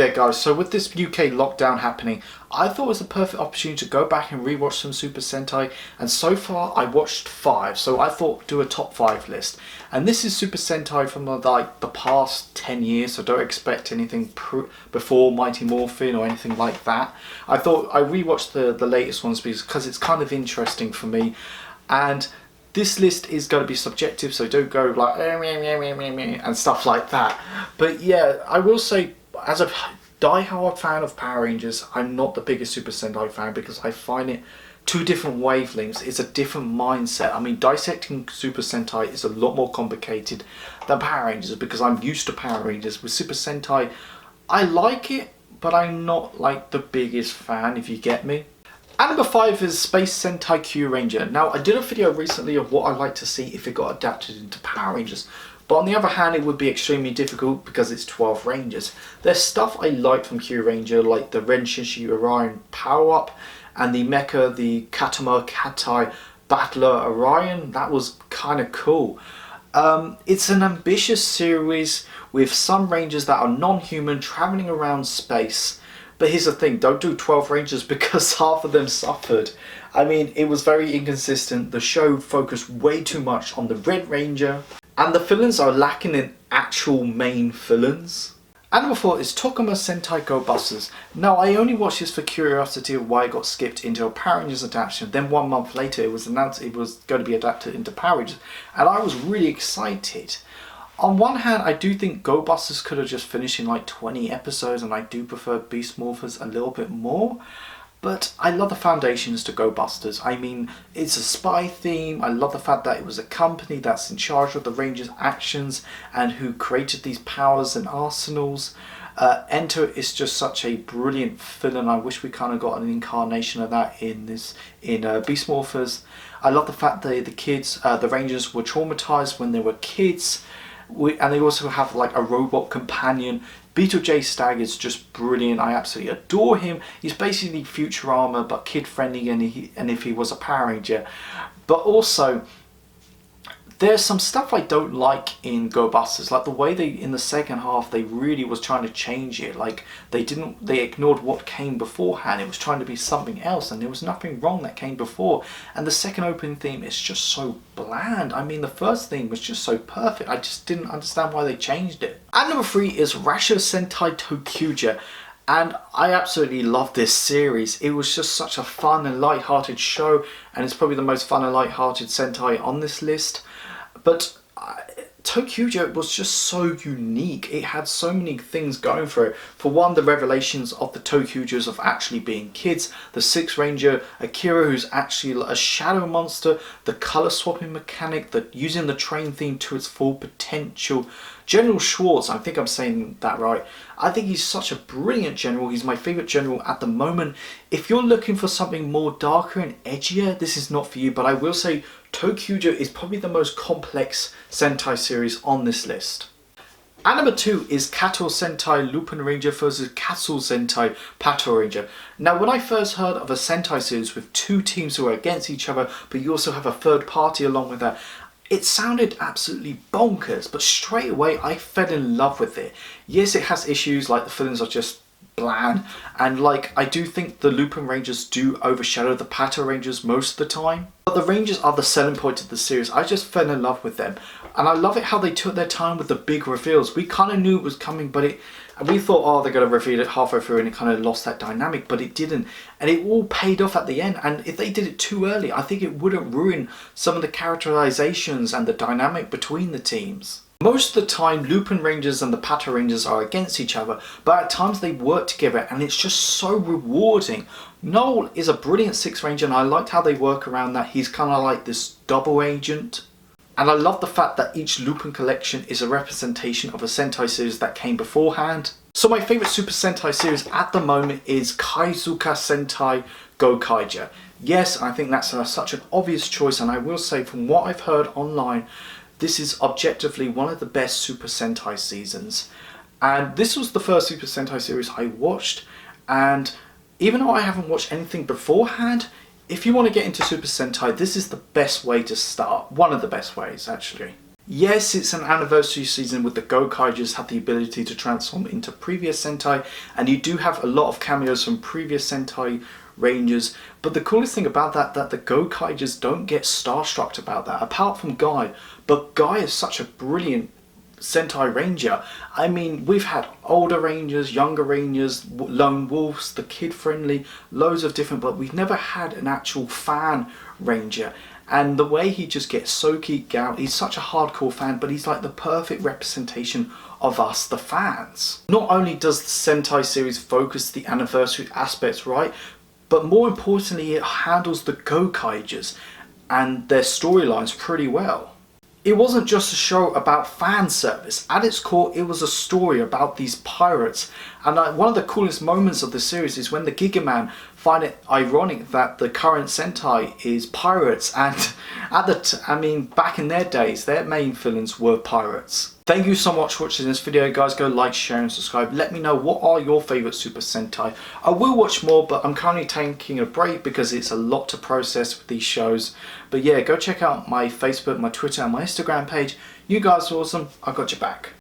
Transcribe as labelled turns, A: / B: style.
A: there guys, so with this UK lockdown happening, I thought it was a perfect opportunity to go back and rewatch some Super Sentai, and so far I watched 5, so I thought do a top 5 list. And this is Super Sentai from the past 10 years, so don't expect anything before Mighty Morphin or anything like that. I thought I rewatched the latest ones because it's kind of interesting for me, and this list is going to be subjective, so don't go like and stuff like that. But yeah, I will say, as a die-hard fan of Power Rangers, I'm not the biggest Super Sentai fan because I find it two different wavelengths. It's a different mindset. I mean, dissecting Super Sentai is a lot more complicated than Power Rangers because I'm used to Power Rangers. With Super Sentai, I like it, but I'm not like the biggest fan, if you get me. And number 5 is Space Sentai Kyuranger. Now, I did a video recently of what I'd like to see if it got adapted into Power Rangers. But on the other hand, it would be extremely difficult because it's 12 Rangers. There's stuff I liked from Kyuranger, like the Ren Shinshi Orion power-up, and the Mecha, the Katama Katai Battler Orion. That was kind of cool. It's an ambitious series with some Rangers that are non-human travelling around space. But here's the thing, don't do 12 Rangers because half of them suffered. I mean, it was very inconsistent. The show focused way too much on the Red Ranger, and the villains are lacking in actual main villains. And number 4 is Tokuma Sentai Go Busters. Now, I only watched this for curiosity of why it got skipped into a Power Rangers adaptation. Then 1 month later, it was announced it was going to be adapted into Power Rangers, and I was really excited. On one hand, I do think Go Busters could have just finished in like 20 episodes, and I do prefer Beast Morphers a little bit more. But I love the foundations to Go Busters. I mean, it's a spy theme. I love the fact that it was a company that's in charge of the Rangers' actions and who created these powers and arsenals. Enter is just such a brilliant villain. I wish we kind of got an incarnation of that in Beast Morphers. I love the fact that the Rangers were traumatized when they were kids. And they also have like a robot companion. Beetle J Stag is just brilliant. I absolutely adore him. He's basically Futurama but kid friendly, and if he was a Power Ranger. But also, there's some stuff I don't like in Go Busters, like the way in the second half they really was trying to change it. Like they ignored what came beforehand. It was trying to be something else, and there was nothing wrong that came before. And the second opening theme is just so bland. I mean, the first theme was just so perfect. I just didn't understand why they changed it. And number 3 is Rasho Sentai Tokuja. And I absolutely love this series. It was just such a fun and light-hearted show, and it's probably the most fun and light-hearted Sentai on this list. But Tokuja was just so unique. It had so many things going for it. For one, the revelations of the Tokujas of actually being kids, the 6th Ranger Akira, who's actually a shadow monster, the colour swapping mechanic, using the train theme to its full potential. General Schwartz, I think I'm saying that right. I think he's such a brilliant general. He's my favourite general at the moment. If you're looking for something more darker and edgier, this is not for you. But I will say Tokuja is probably the most complex Sentai series on this list. And number 2 is Kato Sentai Lupin Ranger versus Kato Sentai Pato Ranger. Now, when I first heard of a Sentai series with 2 teams who are against each other, but you also have a third party along with that, it sounded absolutely bonkers, but straight away I fell in love with it. Yes, it has issues, like the villains are just bland, and like I do think the Lupin Rangers do overshadow the Pato Rangers most of the time. But the Rangers are the selling point of the series. I just fell in love with them. And I love it how they took their time with the big reveals. We kind of knew it was coming, but we thought, oh, they're going to reveal it halfway through, and it kind of lost that dynamic, but it didn't. And it all paid off at the end. And if they did it too early, I think it wouldn't ruin some of the characterizations and the dynamic between the teams. Most of the time, Lupin Rangers and the Pato Rangers are against each other, but at times they work together, and it's just so rewarding. Noel is a brilliant 6th Ranger, and I liked how they work around that. He's kind of like this double agent. And I love the fact that each Lupin collection is a representation of a Sentai series that came beforehand. So my favourite Super Sentai series at the moment is Kaizuka Sentai Gokaiger. Yes, I think that's such an obvious choice, and I will say from what I've heard online, this is objectively one of the best Super Sentai seasons. And this was the first Super Sentai series I watched, and even though I haven't watched anything beforehand, if you want to get into Super Sentai, this is the best way to start. One of the best ways, actually. Yes, it's an anniversary season with the Gokaigers have the ability to transform into previous Sentai, and you do have a lot of cameos from previous Sentai Rangers. But the coolest thing about that the Gokaigers don't get starstruck about that, apart from Guy. But Guy is such a brilliant Sentai Ranger. I mean, we've had older Rangers, younger Rangers, Lone Wolves, the kid friendly, loads of different, but we've never had an actual fan Ranger. And the way he just gets so geeked out, he's such a hardcore fan, but he's like the perfect representation of us, the fans. Not only does the Sentai series focus the anniversary aspects right, but more importantly, it handles the Gokaigers and their storylines pretty well. It wasn't just a show about fan service. At its core, it was a story about these pirates. And one of the coolest moments of the series is when the Gigaman find it ironic that the current Sentai is pirates. And back in their days, their main villains were pirates. Thank you so much for watching this video, guys. Go like, share and subscribe. Let me know what are your favourite Super Sentai. I will watch more, but I'm currently taking a break because it's a lot to process with these shows. But yeah, go check out my Facebook, my Twitter and my Instagram page. You guys are awesome. I got your back.